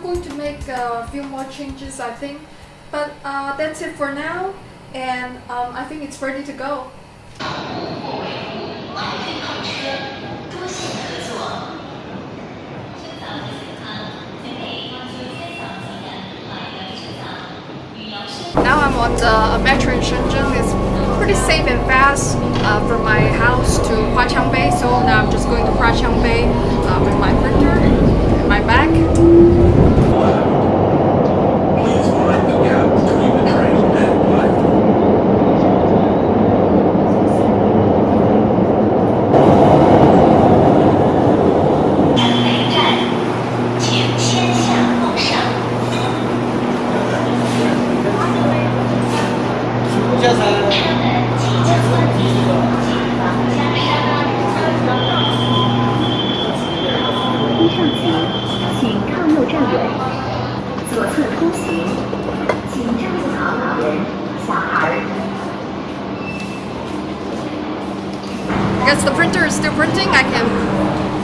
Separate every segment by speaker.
Speaker 1: going to make a few more changes, I think. But that's it for now, and I think it's ready to go. Now I'm on the metro in Shenzhen. It's pretty safe and fast from my house to Huaqiangbei. So now I'm just going to Huaqiangbei with my printer and my bag. Please mind the gap between the train and platform. I guess the printer is still printing. I can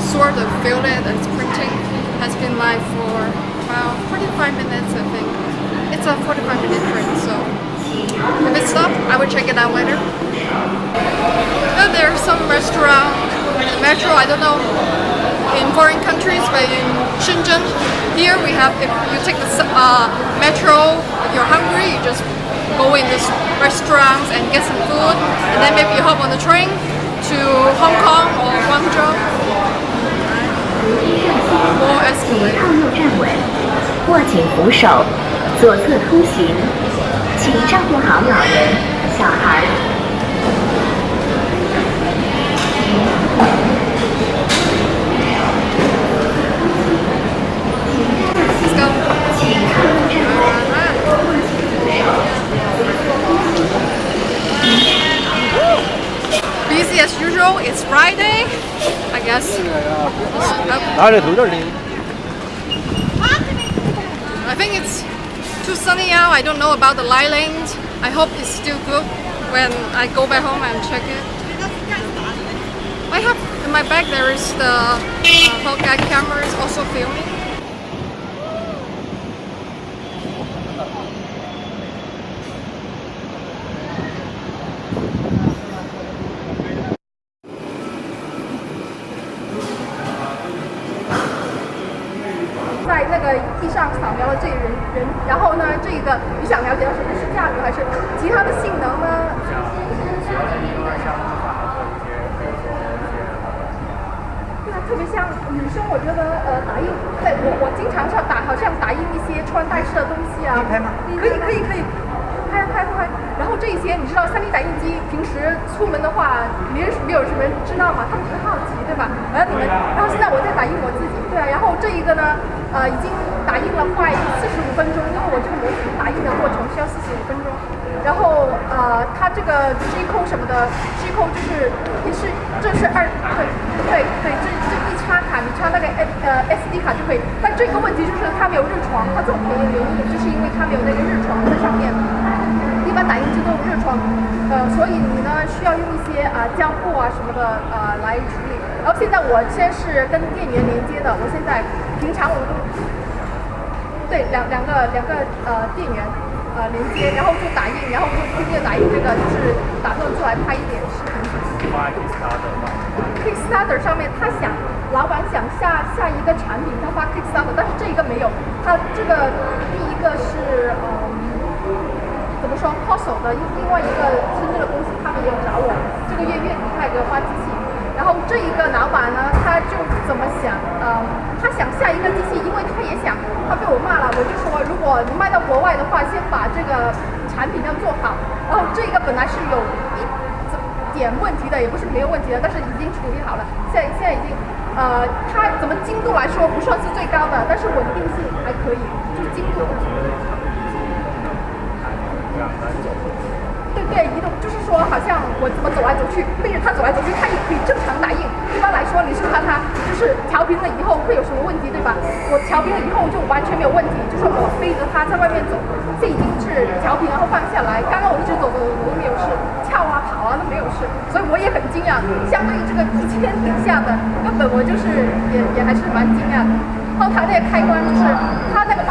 Speaker 1: sort of feel it. It's printing. It has been live for about 45 minutes, I think. It's a 45-minute print, so if it stopped, I will check it out later. There's some restaurant in the metro. I don't know in foreign countries, but in Shenzhen, here we have. If you take the metro, if you're hungry, you just go in these restaurants and get some food, and then maybe you hop on the train to Hong Kong or Guangzhou. More escalate.
Speaker 2: 站稳，握紧扶手，左侧通行，请照顾好老人、小孩。
Speaker 1: Let's go. Busy as usual. It's Friday, I guess. I think it's too sunny out. I don't know about the light lanes. I hope it's still good when I go back home and check it. I have in my bag there is the Hawkeye camera is also filming.
Speaker 3: 在地上扫描了这人，然后呢，这个你想了解到什么是价格，还是其他的性能呢？对啊，特别像女生，我觉得打印，对我经常好像打印一些穿戴式的东西啊。可以拍吗？可以，拍。然后这些你知道，3D 打印机平时出门的话，没有什么人知道嘛，他们很好奇，对吧？然后现在我在打印我自己，对啊。然后这一个呢，已经打印了快45分钟，因为我这个模型打印的过程需要45分钟。然后它这个 G 扣什么的 ，G 扣这是对，这一插卡，你插那个SD 卡就可以。但这个问题就是它没有日床，它这么便宜的原因就是因为它没有那个日床在上面。一般打印机都有热窗，所以你呢需要用一些胶布啊什么的来处理。然后现在我先是跟电源连接的，我现在平常我都对两个电源连接，然后就打印，然后就拼命打印这个，就是打算出来拍一点视频。Kickstarter 上面老板想下一个产品，他发 Kickstarter， 但是这个没有，他这个第一个是怎么说 ，Costco 的另外一个深圳的公司，他们也有找我，这个月底他也给我发机器。然后这一个老板呢，他就怎么想？他想下一个机器，因为他也想，他被我骂了，我就说，如果你卖到国外的话，先把这个产品要做好。然后这个本来是有一点问题的，也不是没有问题的，但是已经处理好了。现在已经，它怎么精度来说不算是最高的，但是稳定性还可以，就是精度。对，移动就是说，好像我怎么走来走去，背着它走来走去，它也可以正常打印。一般来说，你是看它就是调平了以后会有什么问题，对吧？我调平了以后就完全没有问题，就说我背着它在外面走，这已经是调平然后放下来。刚刚我一直走我都没有事，跳啊跑啊都没有事，所以我也很惊讶。相对于这个1000顶下的，根本我就是也还是蛮惊讶的。后台那个开关就是它那个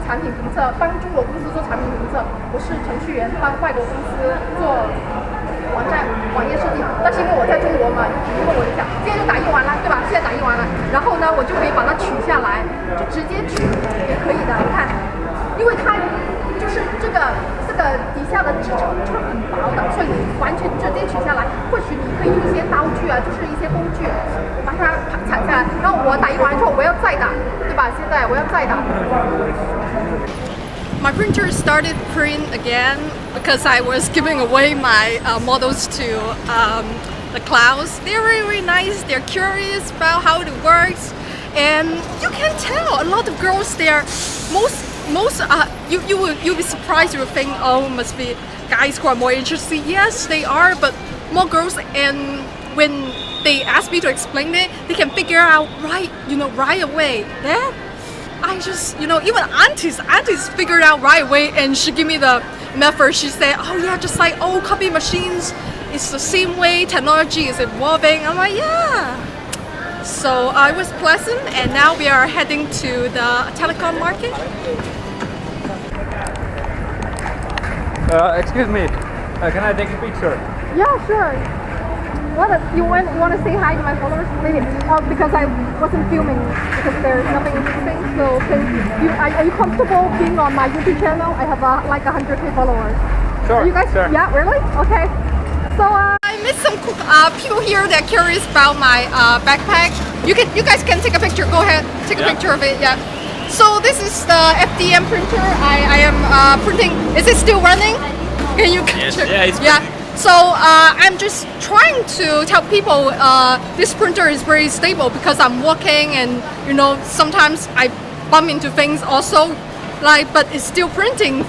Speaker 3: 产品评测，帮中国公司做产品评测。我是程序员，帮外国公司做网站、网页设计。但是因为我在中国嘛，如果我就想，现在就打印完了，对吧？现在打印完了，然后呢，我就可以把它取下来，就直接取也可以的。你看，因为它就是这个底下的支撑就是很薄的，所以你完全直接取下来。或许你可以用一些刀具啊，就是一些工具把它铲下来。然后我打印完之后，我要再打，对吧？现在我要再打。
Speaker 1: My printer started print again because I was giving away my models to the clouds. They're really nice. They're curious about how it works, and you can tell a lot of girls there. You'll be surprised. You'll think, oh, must be guys who are more interested. Yes, they are, but more girls. And when they ask me to explain it, they can figure out right away. That I just, even aunties figured out right away, and she gave me the method. She said, oh yeah, just like old copy machines, it's the same way. Technology is evolving. I'm like, yeah. So it was pleasant, and now we are heading to the telecom market.
Speaker 4: Excuse me, can I take a picture?
Speaker 3: Yeah, sure. You want to say hi to my followers? Maybe because I wasn't filming because there's nothing interesting. So are you comfortable being on my YouTube channel? I have like 100K followers.
Speaker 4: Sure.
Speaker 3: You guys?
Speaker 4: Sure.
Speaker 3: Yeah, really? Okay. So
Speaker 1: I met some people here that are curious about my backpack. You guys can take a picture. Go ahead, take a picture of it. Yeah. So this is the FDM printer. I am printing. Is it still running? Can you
Speaker 4: Yes.
Speaker 1: check?
Speaker 4: Yeah, it's
Speaker 1: yeah. So I'm just trying to tell people this printer is very stable because I'm walking, and sometimes I bump into things also. But it's still printing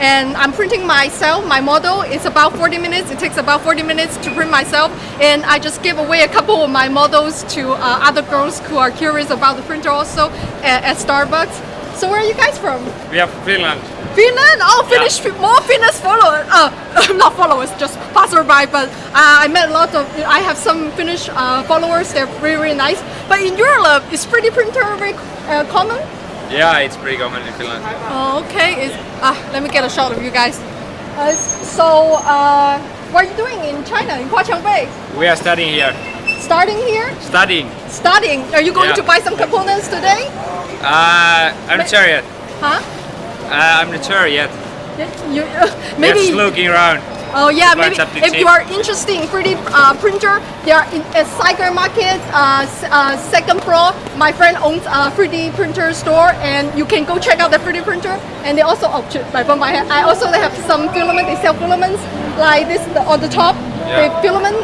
Speaker 1: and I'm printing myself. My model is about 40 minutes. It takes about 40 minutes to print myself, and I just give away a couple of my models to other girls who are curious about the printer also at Starbucks. So where are you guys from?
Speaker 4: We are Finland.
Speaker 1: Finland? Oh, Finnish, more Finnish followers. Not followers, just passerby. But I met a lot of. I have some Finnish followers. They're really, really nice. But in Europe, is 3D printer very common?
Speaker 4: Yeah, it's pretty common in Finland.
Speaker 1: Oh, okay. Let me get a shot of you guys. What are you doing in China, in Huaqiangbei?
Speaker 4: We are studying here.
Speaker 1: Starting here?
Speaker 4: Studying.
Speaker 1: Studying. Are you going to buy some components today?
Speaker 4: I'm not sure yet.
Speaker 1: Huh?
Speaker 4: I'm not sure yet.
Speaker 1: Maybe.
Speaker 4: Just looking around.
Speaker 1: Oh yeah,
Speaker 4: Buy
Speaker 1: maybe
Speaker 4: something
Speaker 1: if
Speaker 4: cheap.
Speaker 1: you are interested in 3D printer, they are in a Cyber Market, second floor. My friend owns a 3D printer store, and you can go check out the 3D printer. And they also, I also have some filament. They sell filaments like this on the top.
Speaker 4: Yeah.
Speaker 1: The filament,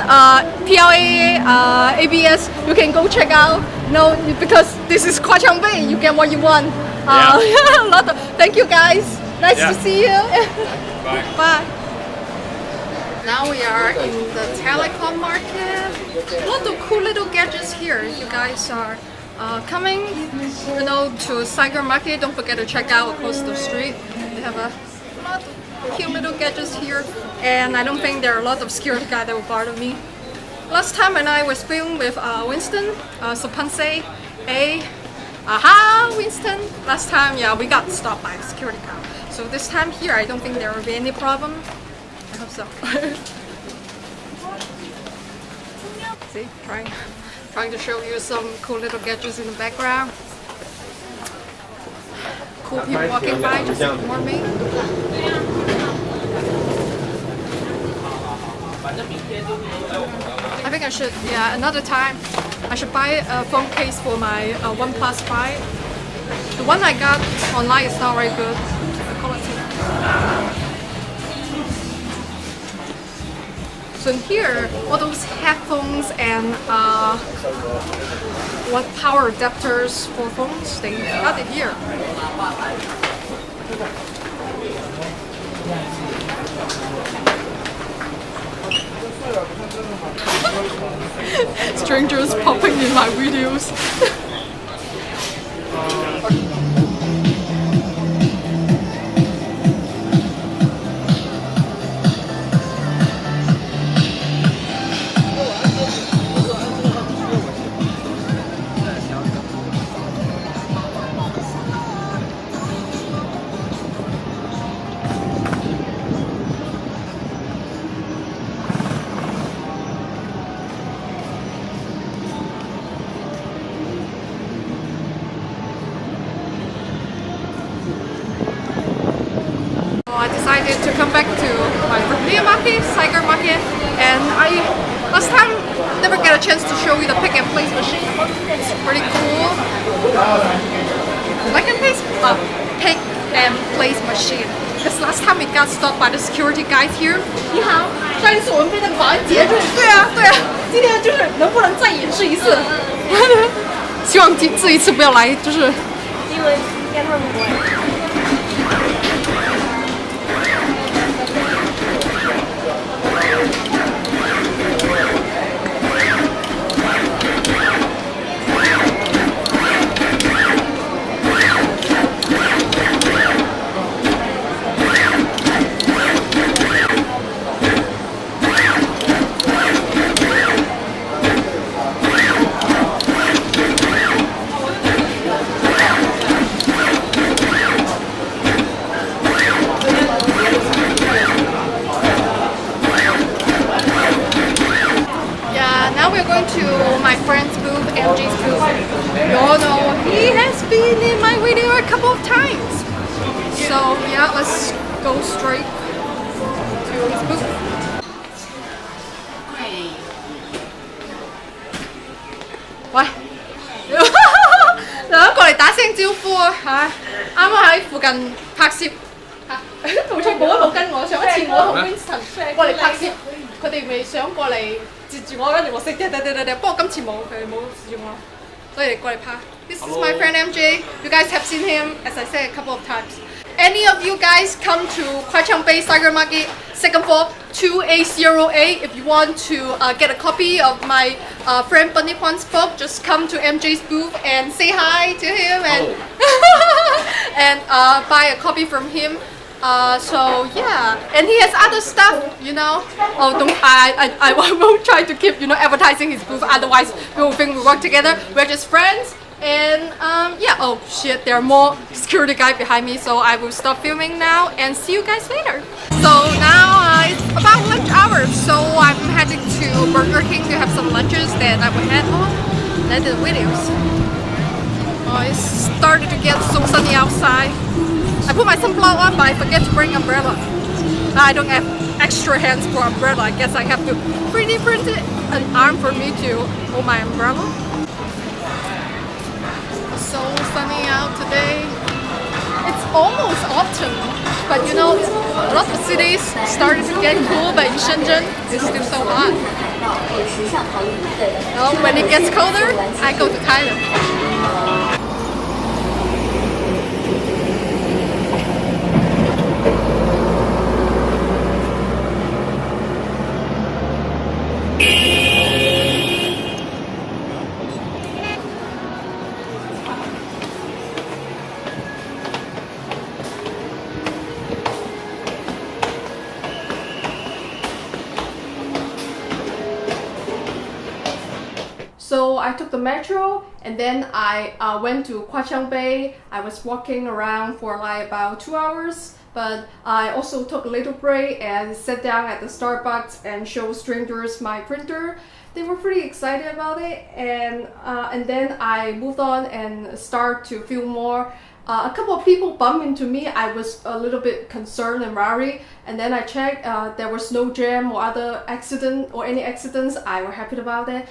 Speaker 1: PLA, ABS. You can go check out. Because this is Huaqiangbei, you get what you want. Thank you guys. Nice to see you.
Speaker 4: Bye.
Speaker 1: Bye. Now we are in the telecom market. A lot of cool little gadgets here. If you guys are coming, to Cyber Market, don't forget to check out across the street. They have a lot of cute little gadgets here, and I don't think there are a lot of security guys that will bother me. Last time when I was filming with Winston, Sopanse, Winston. Last time, we got stopped by a security guard. So this time here, I don't think there will be any problem. I hope so. See, trying to show you some cool little gadgets in the background. Cool people walking by, just ignore me. I think I should, another time, I should buy a phone case for my OnePlus 5. The one I got online is not very good, the quality. So in here, all those headphones and power adapters for phones, they got it here. Strangers popping in my videos. flea market, Tiger Market, and I last time never get a chance to show you the pick and place machine. It's pretty cool. Pick and place, pick and place machine. Because last time we got stopped by the security guys here.
Speaker 3: 你好，上一次我们被那个保安截住。
Speaker 1: 对啊，对啊。
Speaker 3: 今天就是能不能再演示一次？
Speaker 1: 希望这一次不要来，就是
Speaker 3: 因为今天他们不会。
Speaker 1: MJ's booth. You all know he has been in my video a couple of times. So yeah, let's go straight to his booth.喂，兩個嚟打聲招呼啊嚇！啱啱喺附近拍攝嚇，冇錯冇一路跟我。上一次我同 Winston 過嚟拍攝，佢哋未想過嚟截住我，跟住我識不過今次冇，佢哋冇截住我，所以嚟過嚟拍。This is my friend MJ. You guys have seen him, as I said, a couple of times. Any of you guys come to Kwai Chang Bay Tiger Market, second floor, 2808. If you want to get a copy of my friend Bunny Kwan's book, just come to MJ's booth and say hi to him and and buy a copy from him. So yeah, and he has other stuff, you know. Oh, don't I won't try to keep advertising his booth. Otherwise, people will think we work together. We're just friends. And yeah, oh shit, there are more security guys behind me, so I will stop filming now and see you guys later. So now it's about lunch hour, so I'm heading to Burger King to have some lunches. Then I will head home and edit the videos. Oh, it's started to get so sunny outside. I put my sunblock on, but I forget to bring umbrella. I don't have extra hands for umbrella. I guess I have to 3D print an arm for me to hold my umbrella. So sunny out today. It's almost autumn, but a lot of cities started to get cool, but in Shenzhen it's still so hot. Well, when it gets colder, I go to Thailand. So I took the metro and then I went to Kwai Chang Bay. I was walking around for like about 2 hours, but I also took a little break and sat down at the Starbucks and showed strangers my printer. They were pretty excited about it, and then I moved on and started to film more. A couple of people bumped into me. I was a little bit concerned and worried, and then I checked. There was no jam or other accident or any accidents. I was happy about it.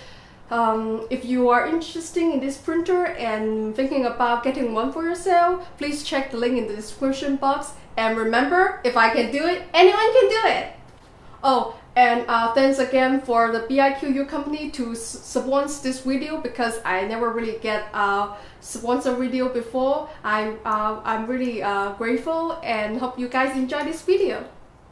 Speaker 1: If you are interested in this printer and thinking about getting one for yourself, please check the link in the description box. And remember, if I can do it, anyone can do it! Oh, and thanks again for the BIQU company to sponsor this video, because I never really get sponsor video before. I'm really grateful and hope you guys enjoy this video.